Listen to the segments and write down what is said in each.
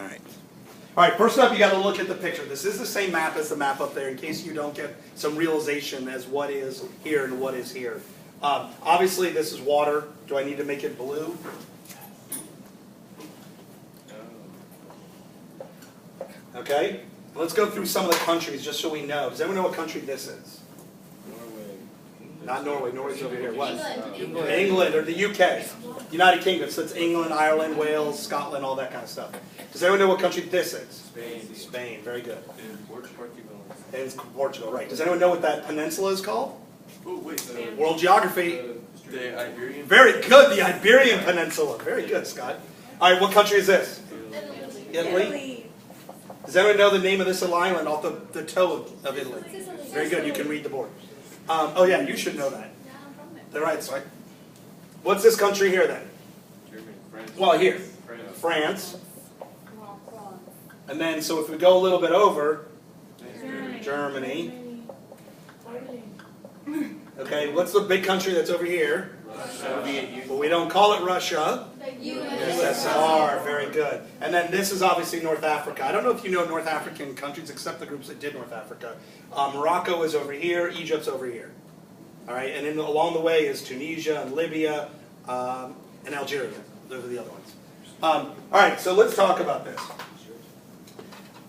right. All right, first up, you got to look at the picture. This is the same map as the map up there in case you don't get some realization as what is here and what is here. Obviously, this is water. Do I need to make it blue? Okay, let's go through some of the countries just so we know. Does anyone know what country this is? Norway. Not Norway. Norway's over here. What? England. England or the UK. United Kingdom. So it's England, Ireland, Wales, Scotland, all that kind of stuff. Does anyone know what country this is? Spain. Spain. Very good. And Portugal. And it's Portugal, right. Does anyone know what that peninsula is called? Oh, wait. World Geography. The Iberian. Very good. The Iberian Peninsula. Very good, Scott. All right, what country is this? Italy. Does anyone know the name of this little island off the toe of Italy? Very good. You can read the board. Oh, yeah, you should know that. They're right. So what's this country here, then? Germany. France. Well, here. France. France. And then, so if we go a little bit over, Germany. Okay, what's the big country that's over here? Soviet Union. Well, we don't call it Russia. US. USSR, very good. And then this is obviously North Africa. I don't know if you know North African countries except the groups that did North Africa. Morocco is over here, Egypt's over here. All right, and then along the way is Tunisia and Libya and Algeria. Those are the other ones. All right, so let's talk about this.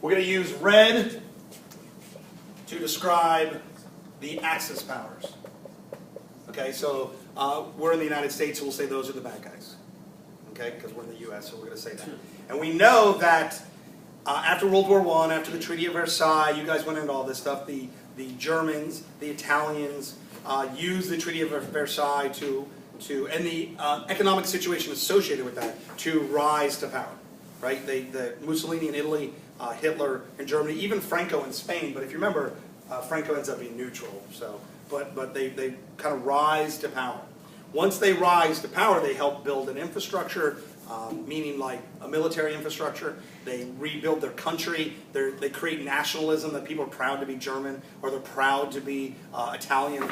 We're going to use red to describe the Axis powers. Okay, so we're in the United States, so we'll say those are the bad guys. Okay, because we're in the U.S., so we're going to say that. And we know that after World War I, after the Treaty of Versailles, you guys went into all this stuff, the Germans, the Italians used the Treaty of Versailles and the economic situation associated with that to rise to power. Right? The Mussolini in Italy, Hitler in Germany, even Franco in Spain, but if you remember, Franco ends up being neutral, so, but they kind of rise to power. Once they rise to power, they help build an infrastructure, meaning like a military infrastructure. They rebuild their country. They create nationalism, that people are proud to be German or they're proud to be Italian.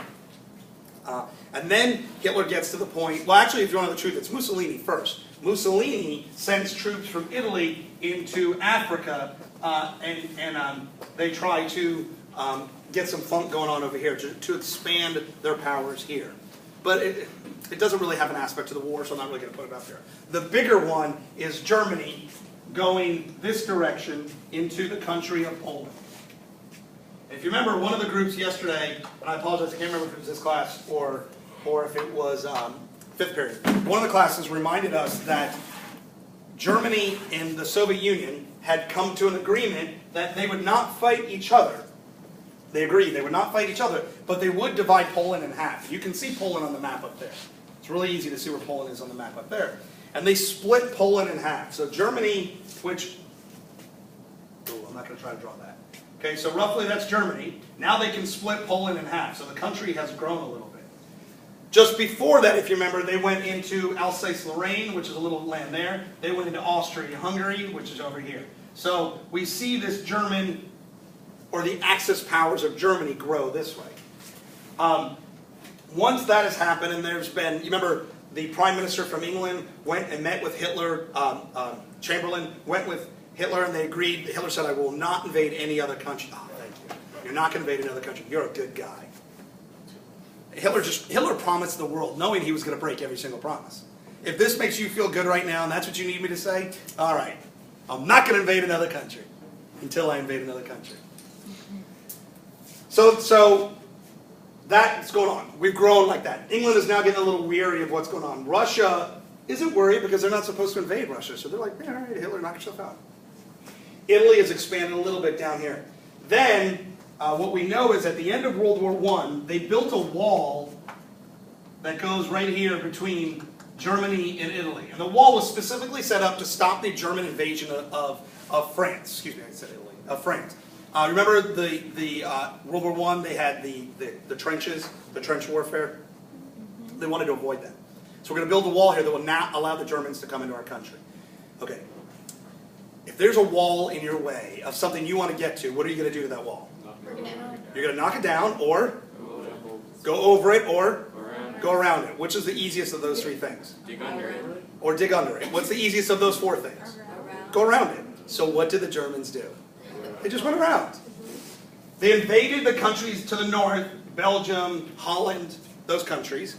And then Hitler gets to the point, well actually if you want to know the truth, it's Mussolini first. Mussolini sends troops from Italy into Africa and they try to get some funk going on over here to expand their powers here. But it doesn't really have an aspect to the war, so I'm not really going to put it up there. The bigger one is Germany going this direction into the country of Poland. If you remember, one of the groups yesterday, and I apologize, I can't remember if it was this class or if it was fifth period. One of the classes reminded us that Germany and the Soviet Union had come to an agreement that they would not fight each other. They agreed they would not fight each other, but they would divide Poland in half. You can see Poland on the map up there. It's really easy to see where Poland is on the map up there. And they split Poland in half. So Germany, which, I'm not going to try to draw that. Okay, so roughly that's Germany. Now they can split Poland in half, so the country has grown a little bit. Just before that, if you remember, they went into Alsace-Lorraine, which is a little land there. They went into Austria-Hungary, which is over here. So we see this German, or the Axis powers of Germany, grow this way. Once that has happened, and there's been, you remember, the Prime Minister from England went and met with Hitler, Chamberlain went with Hitler, and they agreed. Hitler said, I will not invade any other country. Oh, thank you. You're not going to invade another country. You're a good guy. Hitler promised the world, knowing he was going to break every single promise. If this makes you feel good right now, and that's what you need me to say, all right, I'm not going to invade another country until I invade another country. So that's going on. We've grown like that. England is now getting a little weary of what's going on. Russia isn't worried because they're not supposed to invade Russia. So they're like, yeah, all right, Hitler, knock yourself out. Italy has expanded a little bit down here. Then what we know is at the end of World War I, they built a wall that goes right here between Germany and Italy. And the wall was specifically set up to stop the German invasion of France. Excuse me, I said Italy. Of France. Remember the World War I, they had the trenches, the trench warfare? They wanted to avoid that. So we're going to build a wall here that will not allow the Germans to come into our country. Okay. If there's a wall in your way of something you want to get to, what are you going to do to that wall? You're going to knock it down, or go over it, or go around it. Which is the easiest of those three things? Dig under it. Or dig under it. What's the easiest of those four things? Go around it. So what did the Germans do? They just went around. They invaded the countries to the north, Belgium, Holland, those countries,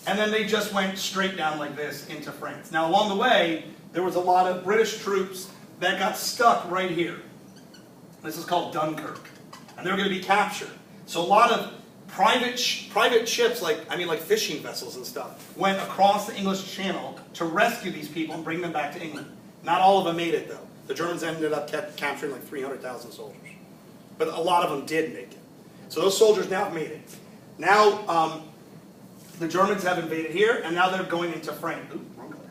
and then they just went straight down like this into France. Now along the way, there was a lot of British troops that got stuck right here. This is called Dunkirk, and they were going to be captured. So a lot of private ships, like fishing vessels and stuff, went across the English Channel to rescue these people and bring them back to England. Not all of them made it, though. The Germans ended up capturing like 300,000 soldiers. But a lot of them did make it. So those soldiers now have made it. Now, the Germans have invaded here, and now they're going into France. Ooh, wrong color.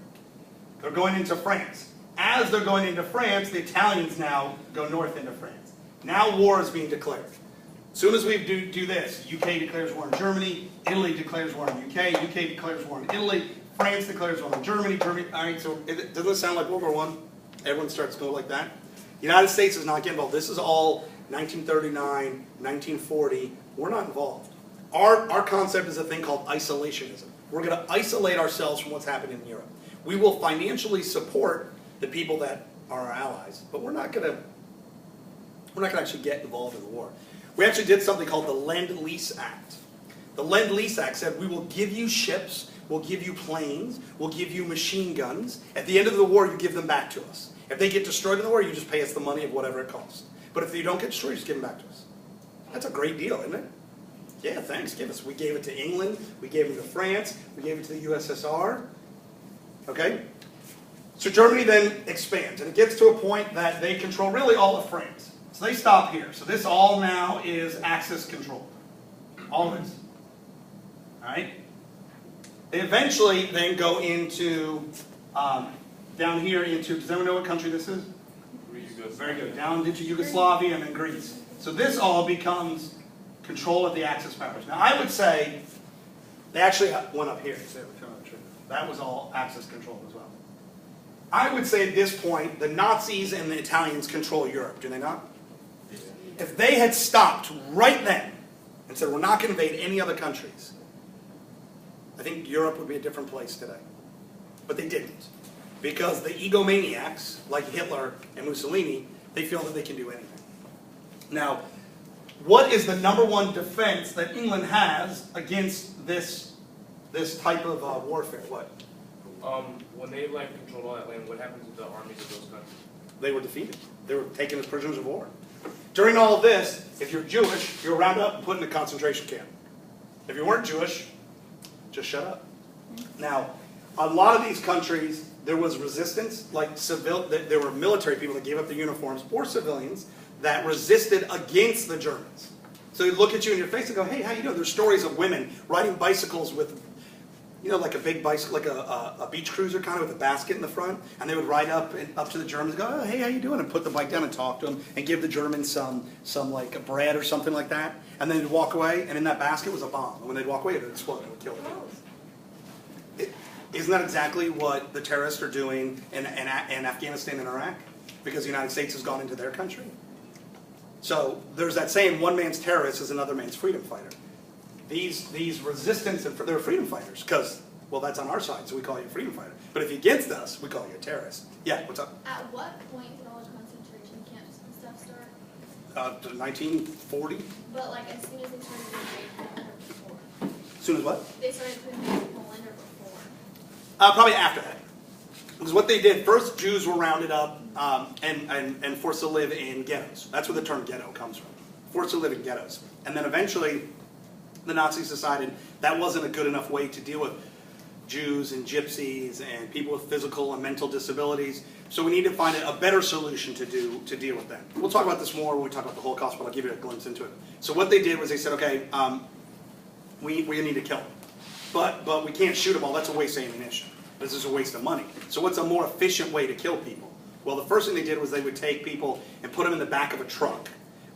They're going into France. As they're going into France, the Italians now go north into France. Now war is being declared. As soon as we do this, UK declares war on Germany, Italy declares war on UK declares war on Italy, France declares war on Germany, all right, so doesn't this sound like World War I? Everyone starts going like that. The United States is not getting involved. This is all 1939, 1940. We're not involved. Our concept is a thing called isolationism. We're going to isolate ourselves from what's happening in Europe. We will financially support the people that are our allies, but we're not going to actually get involved in the war. We actually did something called the Lend-Lease Act. The Lend-Lease Act said we will give you ships, we'll give you planes, we'll give you machine guns. At the end of the war, you give them back to us. If they get destroyed in the war, you just pay us the money of whatever it costs. But if you don't get destroyed, you just give them back to us. That's a great deal, isn't it? Yeah, thanks, give us. We gave it to England, we gave it to France, we gave it to the USSR. Okay? So Germany then expands, and it gets to a point that they control really all of France. So they stop here. So this all now is Axis controlled. All of this. Alright? They eventually then go into, down here into, does anyone know what country this is? Very good. Down into Yugoslavia and then Greece. So this all becomes control of the Axis powers. Now I would say, they actually went up here. So that was all Axis controlled as well. I would say at this point, the Nazis and the Italians control Europe, do they not? If they had stopped right then and said, we're not going to invade any other countries, I think Europe would be a different place today. But they didn't. Because the egomaniacs, like Hitler and Mussolini, they feel that they can do anything. Now, what is the #1 defense that England has against this type of warfare? What? When they controlled all that land, what happens to the armies of those countries? They were defeated. They were taken as prisoners of war. During all of this, if you're Jewish, you're rounded up and put in a concentration camp. If you weren't Jewish, just shut up. Now, a lot of these countries, there was resistance, there were military people that gave up their uniforms, or civilians, that resisted against the Germans. So they'd look at you in your face and go, hey, how you doing? There's stories of women riding bicycles with, like a big bicycle, like a beach cruiser kind of with a basket in the front, and they would ride up to the Germans and go, oh, hey, how you doing? And put the bike down and talk to them and give the Germans some like bread or something like that. And then they'd walk away, and in that basket was a bomb. And when they'd walk away, it would explode and it would kill them. Isn't that exactly what the terrorists are doing in Afghanistan and Iraq? Because the United States has gone into their country. So there's that saying, one man's terrorist is another man's freedom fighter. These resistance, they're freedom fighters, because, well, that's on our side, so we call you a freedom fighter. But if you're against us, we call you a terrorist. Yeah, what's up? At what point did all the concentration camps and stuff start? 1940. But as soon as they started invading before? As soon as what? They started putting people in Poland or before? Probably after that. Because what they did, first Jews were rounded up and forced to live in ghettos. That's where the term ghetto comes from. Forced to live in ghettos. And then eventually, the Nazis decided that wasn't a good enough way to deal with Jews and gypsies and people with physical and mental disabilities. So we need to find a better solution to deal with them. We'll talk about this more when we talk about the Holocaust, but I'll give you a glimpse into it. So what they did was they said, okay, we need to kill them. But we can't shoot them all. That's a waste of ammunition. This is a waste of money. So what's a more efficient way to kill people? Well, the first thing they did was they would take people and put them in the back of a truck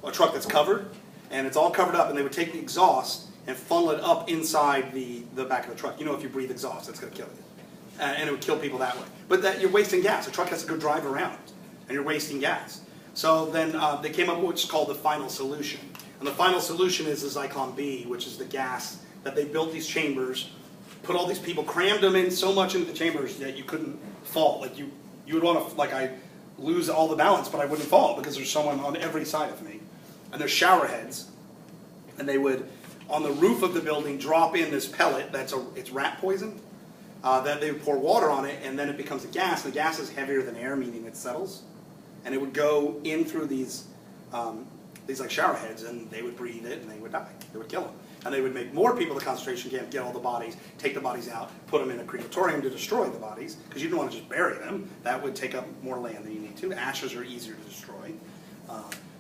that's covered, and it's all covered up, and they would take the exhaust and funnel it up inside the back of the truck. If you breathe exhaust, that's going to kill you. And it would kill people that way. But you're wasting gas. A truck has to go drive around, and you're wasting gas. So then they came up with what's called the final solution. And the final solution is the Zyklon B, which is the gas that they built these chambers, put all these people, crammed them in so much into the chambers that you couldn't fall. You would want to, lose all the balance, but I wouldn't fall because there's someone on every side of me. And there's shower heads. And they would, on the roof of the building, drop in this pellet it's rat poison. That they would pour water on it, and then it becomes a gas. And the gas is heavier than air, meaning it settles. And it would go in through these like shower heads, and they would breathe it, and they would die. They would kill them. And they would make more people in the concentration camp, get all the bodies, take the bodies out, put them in a crematorium to destroy the bodies, because you didn't want to just bury them. That would take up more land than you need to. Ashes are easier to destroy.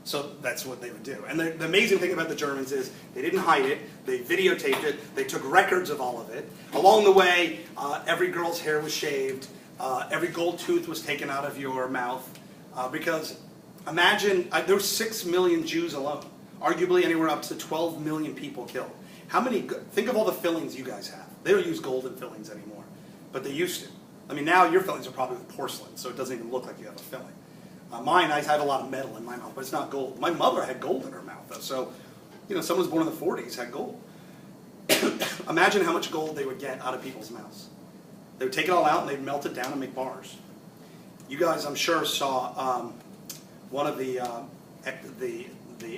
So that's what they would do. And the amazing thing about the Germans is they didn't hide it. They videotaped it. They took records of all of it. Along the way, every girl's hair was shaved. Every gold tooth was taken out of your mouth. Because imagine, there were 6 million Jews alone. Arguably anywhere up to 12 million people killed. Think of all the fillings you guys have. They don't use golden fillings anymore, but they used to. I mean, now your fillings are probably with porcelain, so it doesn't even look like you have a filling. Mine, I have a lot of metal in my mouth, but it's not gold. My mother had gold in her mouth, though, so, someone who was born in the 40s had gold. Imagine how much gold they would get out of people's mouths. They would take it all out and they'd melt it down and make bars. You guys, I'm sure, saw one of the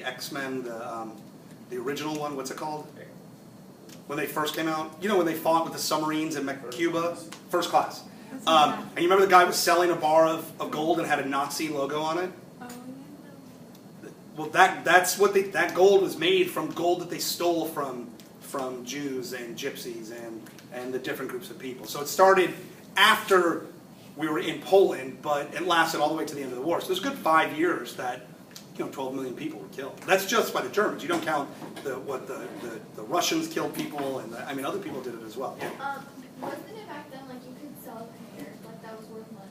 X-Men, the original one. What's it called? When they first came out, when they fought with the submarines in Cuba, First Class. And you remember the guy was selling a bar of gold and had a Nazi logo on it? Oh, yeah. Well, that gold was made from gold that they stole from Jews and gypsies and the different groups of people. So it started after we were in Poland, but it lasted all the way to the end of the war. So there's a good 5 years that 12 million people were killed. That's just by the Germans. You don't count the Russians killed people, and other people did it as well. Yeah. Wasn't it back then like you could sell hair, like that was worth money?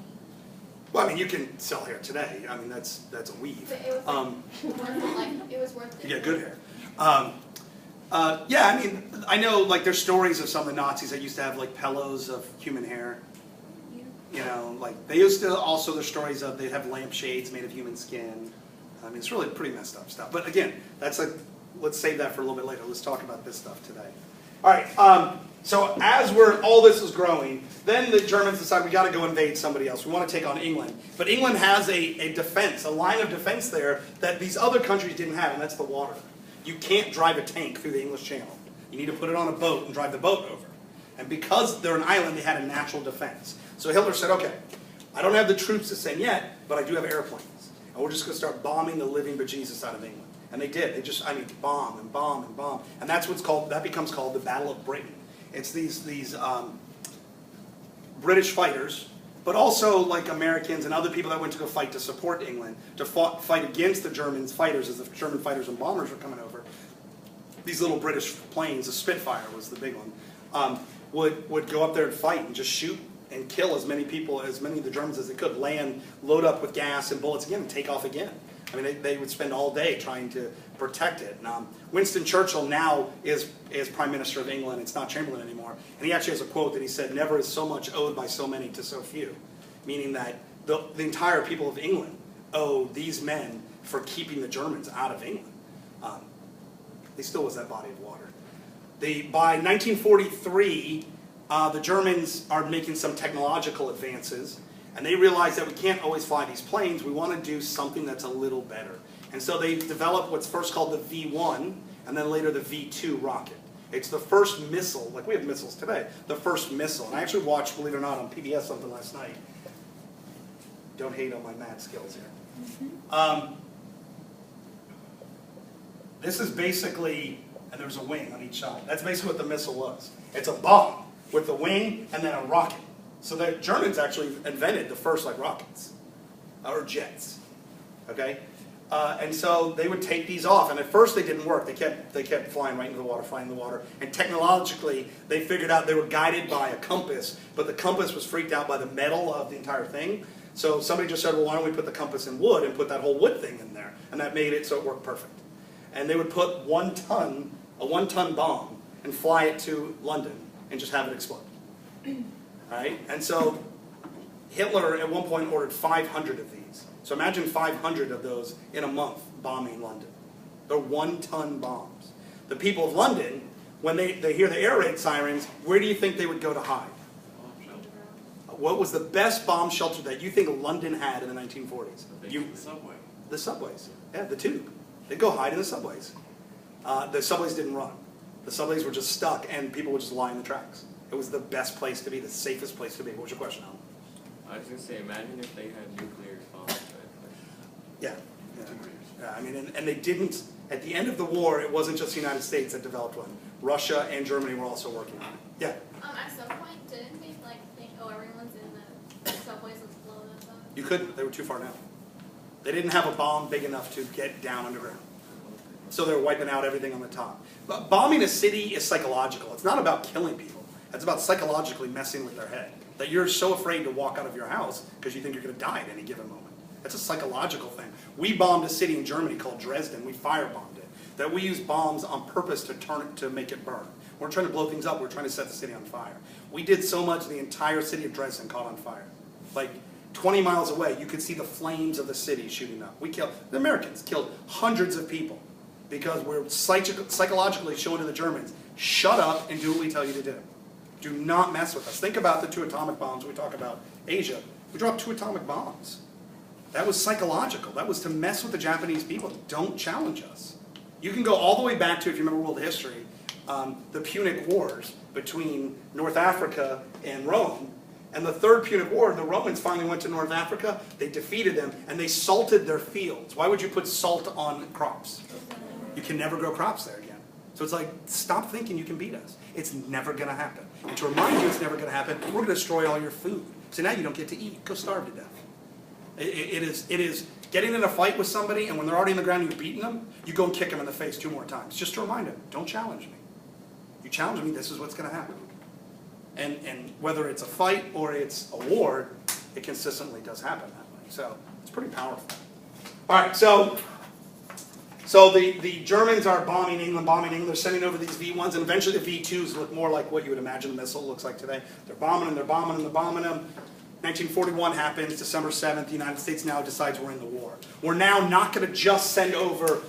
Well, you can sell hair today. That's a weave. But it was it was worth it. You get good hair. Yeah, I know there's stories of some of the Nazis that used to have pillows of human hair. They used to also, there's stories of they'd have lampshades made of human skin. It's really pretty messed up stuff. But again, let's save that for a little bit later. Let's talk about this stuff today. All right, so as all this is growing, then the Germans decide we got to go invade somebody else. We want to take on England. But England has a defense, a line of defense there that these other countries didn't have, and that's the water. You can't drive a tank through the English Channel. You need to put it on a boat and drive the boat over. And because they're an island, they had a natural defense. So Hitler said, okay, I don't have the troops to send yet, but I do have airplanes. And we're just going to start bombing the living bejesus out of England. And they did. They just, bomb and bomb and bomb. And that's that becomes called the Battle of Britain. It's these British fighters, but also Americans and other people that went to go fight to support England, to fight against the German fighters as the German fighters and bombers were coming over. These little British planes, the Spitfire was the big one, would go up there and fight and just shoot and kill as many people, as many of the Germans as they could, load up with gas and bullets again and take off again. They would spend all day trying to protect it. Winston Churchill now is Prime Minister of England. It's not Chamberlain anymore. And he actually has a quote that he said, "Never is so much owed by so many to so few." Meaning that the entire people of England owe these men for keeping the Germans out of England. They still was that body of water. By 1943, the Germans are making some technological advances. And they realize that we can't always fly these planes. We want to do something that's a little better. And so they developed what's first called the V-1, and then later the V-2 rocket. It's the first missile, like we have missiles today, the first missile. And I actually watched, believe it or not, on PBS something last night. Don't hate on my math skills here. This is basically, and there's a wing on each side. That's basically what the missile was. It's a bomb with a wing and then a rocket. So the Germans actually invented the first rockets, or jets, okay? And so they would take these off, and at first they didn't work. They kept flying right into the water, flying in the water. And technologically, they figured out they were guided by a compass, but the compass was freaked out by the metal of the entire thing. So somebody just said, well, why don't we put the compass in wood and put that whole wood thing in there? And that made it so it worked perfect. And they would put a one-ton bomb and fly it to London and just have it explode. Right? And so Hitler at one point ordered 500 of these. So imagine 500 of those in a month bombing London. They're one-ton bombs. The people of London, when they hear the air raid sirens, where do you think they would go to hide? What was the best bomb shelter that you think London had in the 1940s? The subway. The subways. Yeah, the tube. They'd go hide in the subways. The subways didn't run. The subways were just stuck, and people would just lie in the tracks. It was the best place to be, the safest place to be. What was your question, Alan? I was going to say, imagine if they had nuclear bombs. Yeah. I mean, and they didn't, at the end of the war, it wasn't just the United States that developed one. Russia and Germany were also working on it. Yeah? At some point, didn't they think, oh, everyone's in the subways, let's blow those up? You couldn't. They were too far down. They didn't have a bomb big enough to get down underground. So they were wiping out everything on the top. But bombing a city is psychological. It's not about killing people. It's about psychologically messing with their head. That you're so afraid to walk out of your house because you think you're going to die at any given moment. That's a psychological thing. We bombed a city in Germany called Dresden. We firebombed it. That we used bombs on purpose to make it burn. We're trying to blow things up. We're trying to set the city on fire. We did so much, the entire city of Dresden caught on fire. Like 20 miles away, you could see the flames of the city shooting up. The Americans killed hundreds of people because we're psychologically showing to the Germans, shut up and do what we tell you to do. Do not mess with us. Think about the 2 atomic bombs we talk about Asia. We dropped 2 atomic bombs. That was psychological. That was to mess with the Japanese people. Don't challenge us. You can go all the way back to, if you remember world history, the Punic Wars between North Africa and Rome. And the Third Punic War, the Romans finally went to North Africa, they defeated them, and they salted their fields. Why would you put salt on crops? You can never grow crops there again. So it's like, stop thinking you can beat us. It's never going to happen. And to remind you it's never going to happen, we're going to destroy all your food. So now you don't get to eat. Go starve to death. It is getting in a fight with somebody, and when they're already in the ground and you've beaten them, you go and kick them in the face 2 more times. Just to remind them, don't challenge me. You challenge me, this is what's going to happen. And whether it's a fight or it's a war, it consistently does happen that way. So it's pretty powerful. All right, so the Germans are bombing England. They're sending over these V1s, and eventually the V2s look more like what you would imagine a missile looks like today. They're bombing them, they're bombing them, they're bombing them. 1941 happens, December 7th, the United States now decides we're in the war. We're now not going to just send over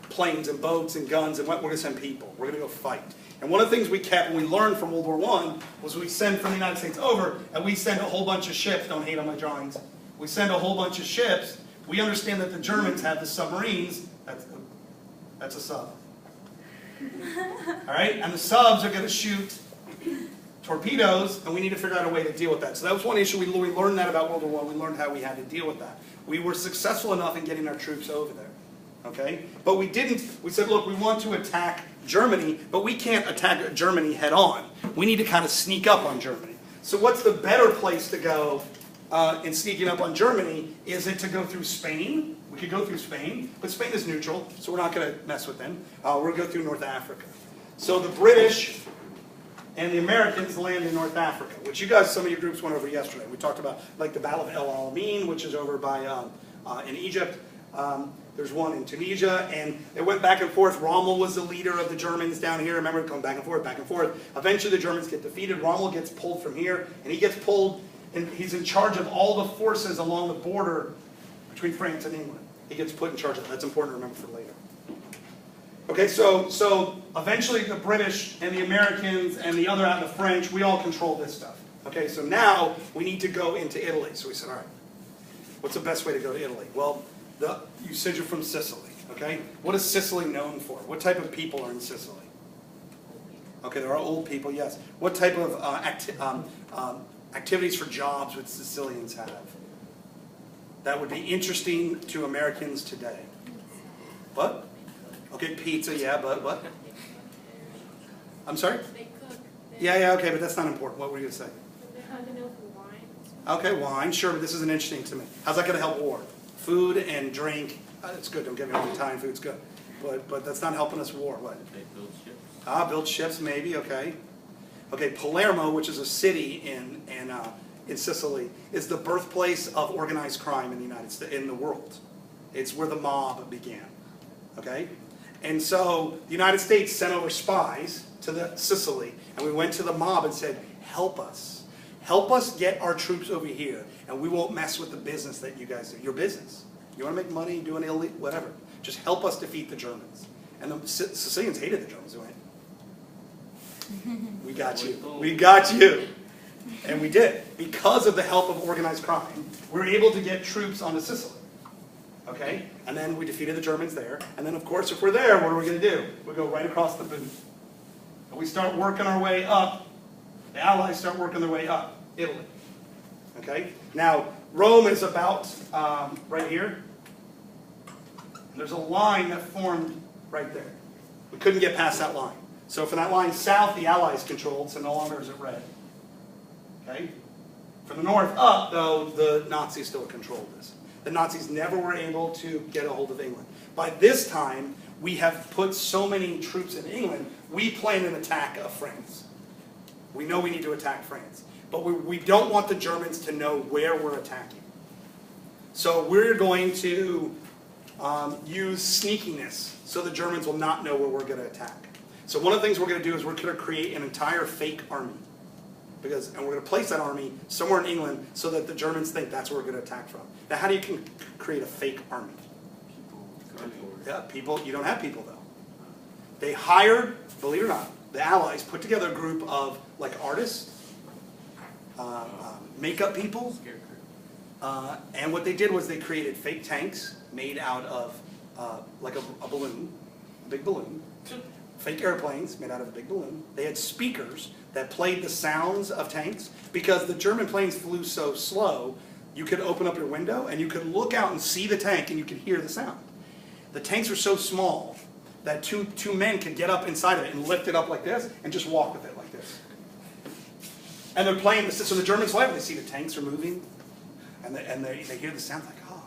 planes and boats and guns, and we're going to send people. We're going to go fight. And one of the things we kept, and we learned from World War I, was we send from the United States over, and we send a whole bunch of ships. Don't hate on my drawings. We send a whole bunch of ships. We understand that the Germans have the submarines. That's a sub. All right? And the subs are going to shoot torpedoes, and we need to figure out a way to deal with that. So that was one issue. We learned that about World War I. We learned how we had to deal with that. We were successful enough in getting our troops over there. Okay? But we said, look, we want to attack Germany, but we can't attack Germany head on. We need to kind of sneak up on Germany. So what's the better place to go in sneaking up on Germany? Is it to go through Spain? We could go through Spain, but Spain is neutral, so we're not going to mess with them. We're going to go through North Africa. So the British and the Americans land in North Africa, which you guys, some of your groups went over yesterday. We talked about like the Battle of El Alamein, which is over by in Egypt. There's one in Tunisia, and it went back and forth. Rommel was the leader of the Germans down here. Remember, going back and forth, back and forth. Eventually, the Germans get defeated. Rommel gets pulled from here, and he gets pulled, and he's in charge of all the forces along the border between France and England. He gets put in charge of that. That's important to remember for later. Okay, so eventually the British and the Americans and the French, we all control this stuff. Okay, so now we need to go into Italy. So we said, all right, what's the best way to go to Italy? Well, you said you're from Sicily, okay? What is Sicily known for? What type of people are in Sicily? Okay, there are old people, yes. What type of activities for jobs would Sicilians have? That would be interesting to Americans today. What? Okay, pizza, yeah, but what? I'm sorry? They cook. Yeah, okay, but that's not important. What were you going to say? How to know for wine? Okay, wine, sure, but this isn't interesting to me. How's that going to help war? Food and drink, it's good, don't get me wrong, Italian food's good. But that's not helping us war, what? They build ships. Build ships, maybe, okay. Okay, Palermo, which is a city in Sicily, is the birthplace of organized crime in the United States, in the world. It's where the mob began, okay? And so the United States sent over spies to Sicily, and we went to the mob and said, help us. Help us get our troops over here, and we won't mess with the business that you guys do. Your business. You want to make money, do an illegal, whatever. Just help us defeat the Germans. And the Sicilians hated the Germans, right? We got you. We got you. And we did. Because of the help of organized crime, we were able to get troops onto Sicily. Okay? And then we defeated the Germans there. And then, of course, if we're there, what are we going to do? We go right across the boot. And we start working our way up. The Allies start working their way up. Italy. Okay? Now, Rome is about right here. And there's a line that formed right there. We couldn't get past that line. So from that line south, the Allies controlled, so no longer is it red. Okay? From the north up, though, the Nazis still controlled this. The Nazis never were able to get a hold of England. By this time, we have put so many troops in England, we plan an attack of France. We know we need to attack France. But we don't want the Germans to know where we're attacking. So we're going to use sneakiness so the Germans will not know where we're going to attack. So one of the things we're going to do is we're going to create an entire fake army. And we're going to place that army somewhere in England so that the Germans think that's where we're going to attack from. Now, how do you create a fake army? Yeah, people. You don't have people, though. They hired, believe it or not, the Allies put together a group of like artists, makeup people, and what they did was they created fake tanks made out of like a balloon, a big balloon. Fake airplanes made out of a big balloon. They had speakers that played the sounds of tanks because the German planes flew so slow, you could open up your window and you could look out and see the tank and you could hear the sound. The tanks were so small that two men could get up inside of it and lift it up like this and just walk with it like this. And they're playing this, so the Germans fly over, they see the tanks are moving and they hear the sound like, oh.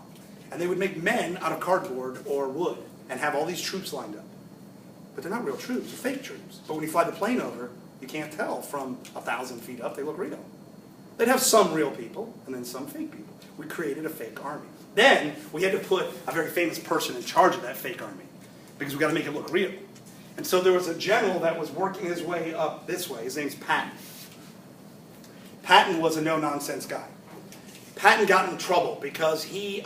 And they would make men out of cardboard or wood and have all these troops lined up. But they're not real troops, they're fake troops. But when you fly the plane over, you can't tell from 1,000 feet up, they look real. They'd have some real people, and then some fake people. We created a fake army. Then, we had to put a very famous person in charge of that fake army, because we got to make it look real. And so there was a general that was working his way up this way. His name's Patton. Patton was a no-nonsense guy. Patton got in trouble because he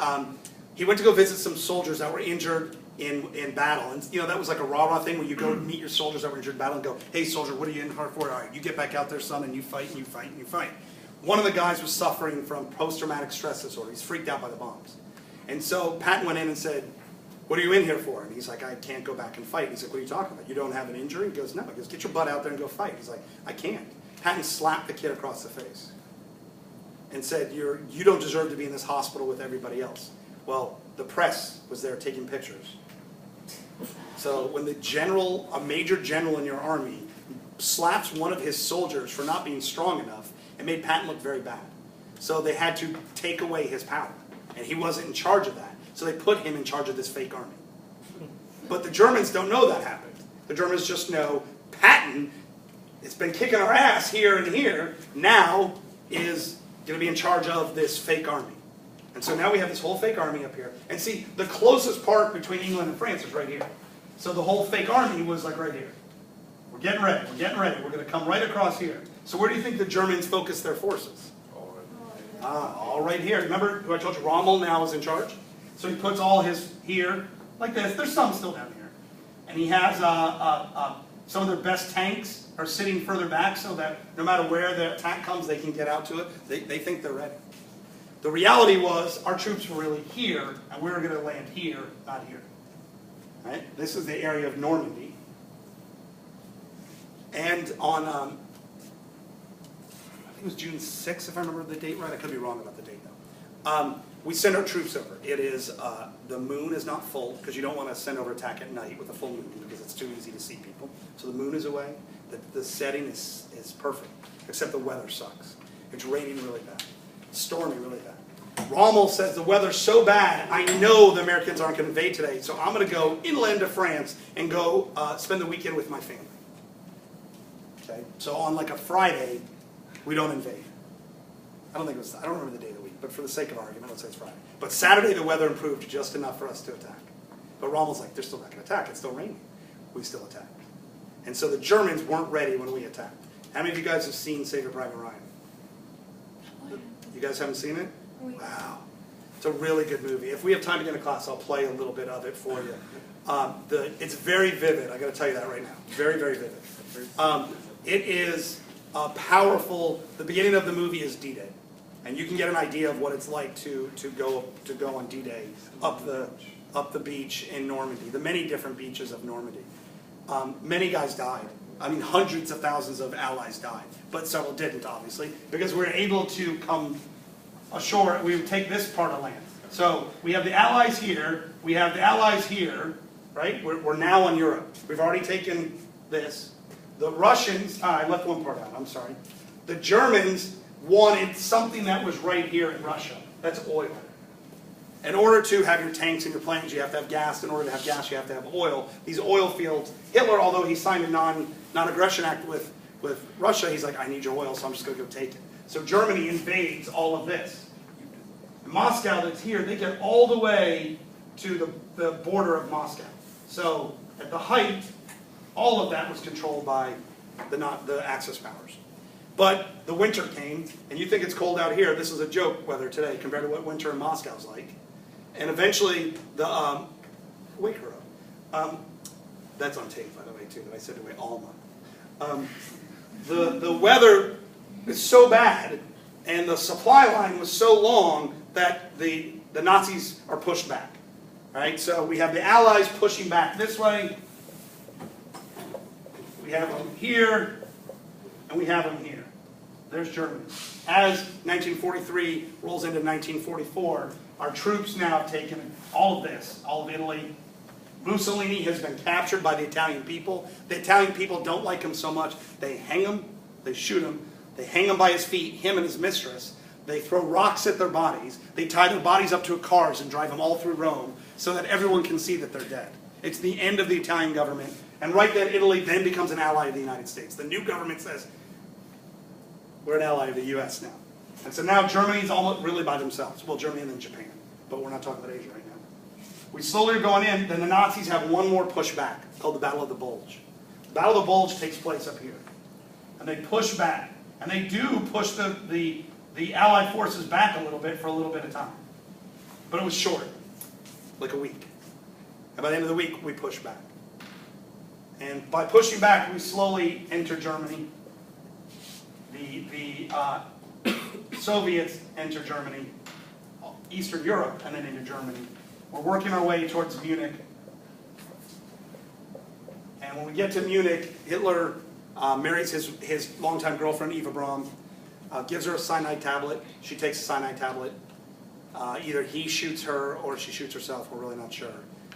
went to go visit some soldiers that were injured in battle. And that was like a rah-rah thing where you go meet your soldiers that were injured in battle and go, hey soldier, what are you in for? All right, you get back out there, son, and you fight and you fight and you fight. One of the guys was suffering from post-traumatic stress disorder. He's freaked out by the bombs. And so Patton went in and said, what are you in here for? And he's like, I can't go back and fight. He's like, what are you talking about? You don't have an injury? He goes, no. He goes, get your butt out there and go fight. He's like, I can't. Patton slapped the kid across the face and said, you don't deserve to be in this hospital with everybody else. Well, the press was there taking pictures. So when a major general in your army slaps one of his soldiers for not being strong enough, it made Patton look very bad. So they had to take away his power. And he wasn't in charge of that. So they put him in charge of this fake army. But the Germans don't know that happened. The Germans just know Patton, it's been kicking our ass here and here, now is going to be in charge of this fake army. And so now we have this whole fake army up here. And see, the closest part between England and France is right here. So the whole fake army was like right here. We're getting ready, we're getting ready. We're going to come right across here. So where do you think the Germans focused their forces? All right here. Remember who I told you Rommel now is in charge? So he puts all his here, like this. There's some still down here. And he has some of their best tanks are sitting further back so that no matter where the attack comes, they can get out to it. They think they're ready. The reality was our troops were really here, and we were going to land here, not here. Right? This is the area of Normandy. And on, I think it was June 6th, if I remember the date right. I could be wrong about the date, though. We send our troops over. It is, the moon is not full, because you don't want to send over attack at night with a full moon, because it's too easy to see people. So the moon is away. The setting is perfect, except the weather sucks. It's raining really bad. It's stormy really bad. Rommel says the weather's so bad, I know the Americans aren't going to invade today, so I'm going to go inland to France and go spend the weekend with my family. Okay? So on like a Friday, we don't invade. I don't remember the day of the week, but for the sake of argument, let's say it's Friday. But Saturday, the weather improved just enough for us to attack. But Rommel's like, they're still not going to attack. It's still raining. We still attacked. And so the Germans weren't ready when we attacked. How many of you guys have seen Saving Private Ryan? You guys haven't seen it? Wow. It's a really good movie. If we have time to get in class, I'll play a little bit of it for you. It's very vivid. I got to tell you that right now. Very, very vivid. It is powerful. The beginning of the movie is D-Day, and you can get an idea of what it's like to go on D-Day up the beach in Normandy, the many different beaches of Normandy. Many guys died. I mean, hundreds of thousands of Allies died, but several didn't, obviously, because we were able to come ashore. We would take this part of land. So we have the Allies here. We have the Allies here, right? We're now on Europe. We've already taken this. The Russians, I left one part out, I'm sorry. The Germans wanted something that was right here in Russia. That's oil. In order to have your tanks and your planes, you have to have gas. In order to have gas, you have to have oil. These oil fields, Hitler, although he signed a non-aggression act with Russia, he's like, I need your oil, so I'm just going to go take it. So Germany invades all of this. Moscow that's here, they get all the way to the border of Moscow. So at the height, all of that was controlled by the Axis powers. But the winter came, and you think it's cold out here. This is a joke weather today compared to what winter in Moscow's like. And eventually, wake her up. That's on tape, by the way, too, that I said to my Alma. The weather is so bad, and the supply line was so long that the Nazis are pushed back. Right? So we have the Allies pushing back this way. We have them here, and we have them here. There's Germany. As 1943 rolls into 1944, our troops now have taken all of this, all of Italy. Mussolini has been captured by the Italian people. The Italian people don't like him so much. They hang him, they shoot him, they hang him by his feet, him and his mistress. They throw rocks at their bodies. They tie their bodies up to cars and drive them all through Rome so that everyone can see that they're dead. It's the end of the Italian government. And right then, Italy then becomes an ally of the United States. The new government says, we're an ally of the U.S. now. And so now Germany's almost really by themselves. Well, Germany and then Japan. But we're not talking about Asia right now. We slowly are going in. Then the Nazis have one more pushback called the Battle of the Bulge. The Battle of the Bulge takes place up here. And they push back. And they do push the Allied forces back a little bit for a little bit of time. But it was short, like a week. And by the end of the week, we pushed back. And by pushing back, we slowly enter Germany. The Soviets enter Germany, Eastern Europe, and then into Germany. We're working our way towards Munich. And when we get to Munich, Hitler marries his longtime girlfriend, Eva Braun, gives her a cyanide tablet. She takes a cyanide tablet. Either he shoots her or she shoots herself. We're really not sure.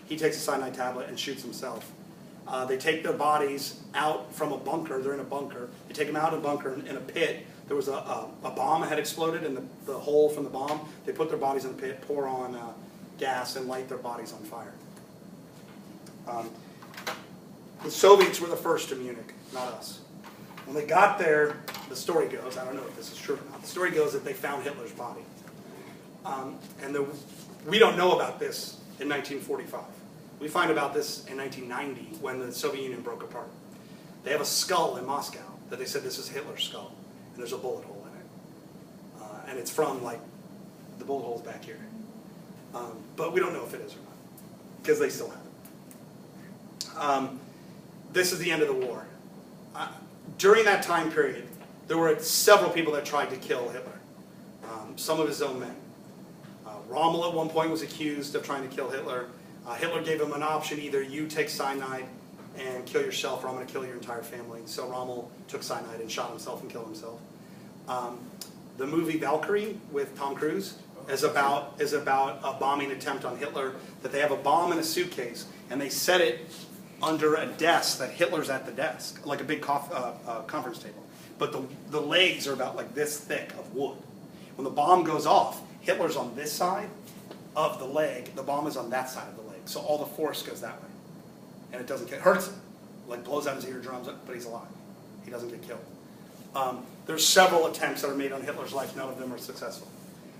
He takes a cyanide tablet and shoots himself. They take their bodies out from a bunker. They're in a bunker. They take them out of a bunker in a pit. There was a bomb had exploded in the hole from the bomb. They put their bodies in the pit, pour on gas, and light their bodies on fire. The Soviets were the first to Munich, not us. When they got there, the story goes, I don't know if this is true or not, the story goes that they found Hitler's body. We don't know about this in 1945. We find about this in 1990 when the Soviet Union broke apart. They have a skull in Moscow that they said this is Hitler's skull, and there's a bullet hole in it. And it's from, like, the bullet hole's back here. But we don't know if it is or not, because they still have it. This is the end of the war. During that time period, there were several people that tried to kill Hitler, some of his own men. Rommel at one point was accused of trying to kill Hitler. Hitler gave him an option, either you take cyanide and kill yourself, or I'm going to kill your entire family. So Rommel took cyanide and shot himself and killed himself. The movie Valkyrie with Tom Cruise is about a bombing attempt on Hitler, that they have a bomb in a suitcase, and they set it under a desk that Hitler's at the desk, like a big conference table. But the legs are about like this thick of wood. When the bomb goes off, Hitler's on this side of the leg, the bomb is on that side of the leg. So all the force goes that way. And it doesn't get, hurts him, like blows out his eardrums, but he's alive. He doesn't get killed. There's several attempts that are made on Hitler's life, none of them are successful,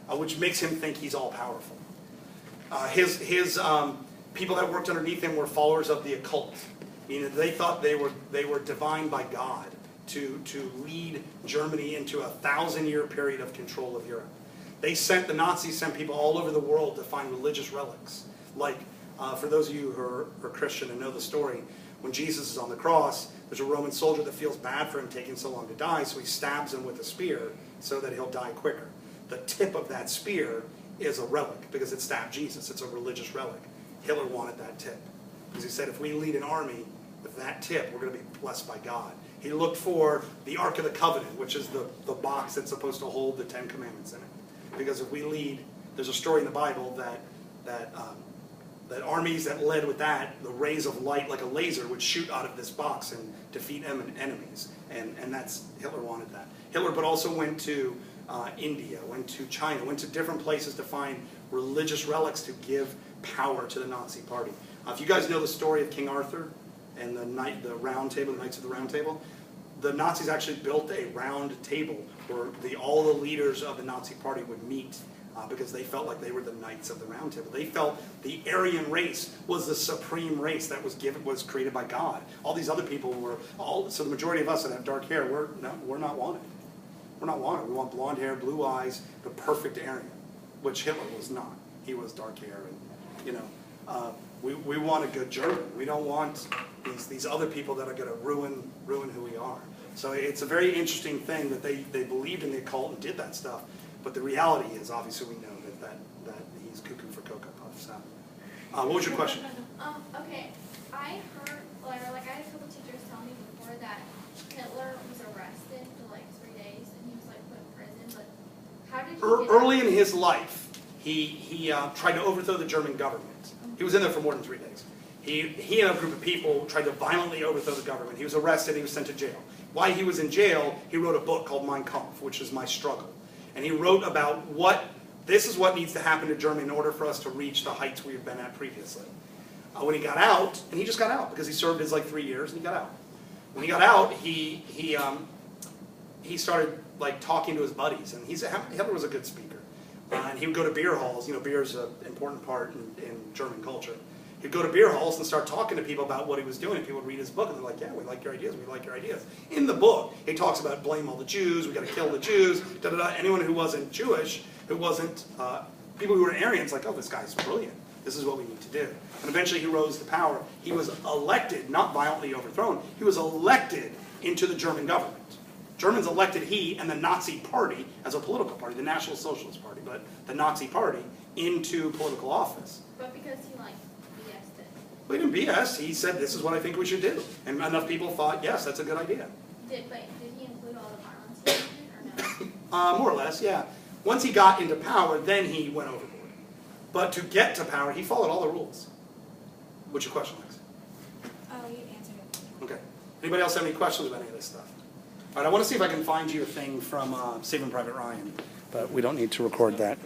which makes him think he's all powerful. His people that worked underneath him were followers of the occult. They thought they were divine by God to lead Germany into a 1,000-year period of control of Europe. The Nazis sent people all over the world to find religious relics. Like, for those of you who are Christian and know the story, when Jesus is on the cross, there's a Roman soldier that feels bad for him taking so long to die, so he stabs him with a spear so that he'll die quicker. The tip of that spear is a relic because it stabbed Jesus. It's a religious relic. Hitler wanted that tip because he said, if we lead an army with that tip, we're going to be blessed by God. He looked for the Ark of the Covenant, which is the box that's supposed to hold the Ten Commandments in it. Because if we lead, there's a story in the Bible that armies that led with that, the rays of light like a laser would shoot out of this box and defeat enemies. And that's, Hitler wanted that. Hitler but also went to India, went to China, went to different places to find religious relics to give power to the Nazi party. If you guys know the story of King Arthur and the round table, the Knights of the Round Table, the Nazis actually built a round table where all the leaders of the Nazi party would meet because they felt like they were the Knights of the Round Table. They felt the Aryan race was the supreme race that was created by God. All these other people were, so the majority of us that have dark hair, we're not wanted. We're not wanted. We want blonde hair, blue eyes, the perfect Aryan, which Hitler was not. He was dark hair, and we want a good German. We don't want these other people that are going to ruin who we are. So it's a very interesting thing that they believed in the occult and did that stuff. But the reality is, obviously, we know that he's cuckoo for Cocoa Puffs. So, what was your question? Okay, I heard, or I had a couple teachers tell me before that Hitler was arrested for like 3 days and he was like put in prison. But how did he get Early in his life, he tried to overthrow the German government. He was in there for more than 3 days. He and a group of people tried to violently overthrow the government. He was arrested. He was sent to jail. While he was in jail, he wrote a book called Mein Kampf, which is My Struggle. And he wrote about this is what needs to happen to Germany in order for us to reach the heights we've been at previously. When he got out, and he just got out because he served his 3 years and he got out. When he got out, he started talking to his buddies, and Hitler was a good speaker. And he would go to beer halls. Beer is an important part in German culture. He'd go to beer halls and start talking to people about what he was doing, and people would read his book, and they're like, yeah, we like your ideas, we like your ideas. In the book, he talks about blame all the Jews, we got to kill the Jews, da-da-da. Anyone who wasn't Jewish, who wasn't, people who were Aryans, like, oh, this guy's brilliant. This is what we need to do. And eventually he rose to power. He was elected, not violently overthrown, he was elected into the German government. Germans elected he and the Nazi party as a political party, the National Socialist Party, but the Nazi party into political office. But because he BS'd it. Well, he didn't BS. He said, this is what I think we should do. And enough people thought, yes, that's a good idea. Did he include all the violence he did, or no? More or less, yeah. Once he got into power, then he went overboard. But to get to power, he followed all the rules. What's your question, Lex? Oh, you answered it. Okay. Anybody else have any questions about any of this stuff? All right, I want to see if I can find you a thing from Saving Private Ryan, but we don't need to record that.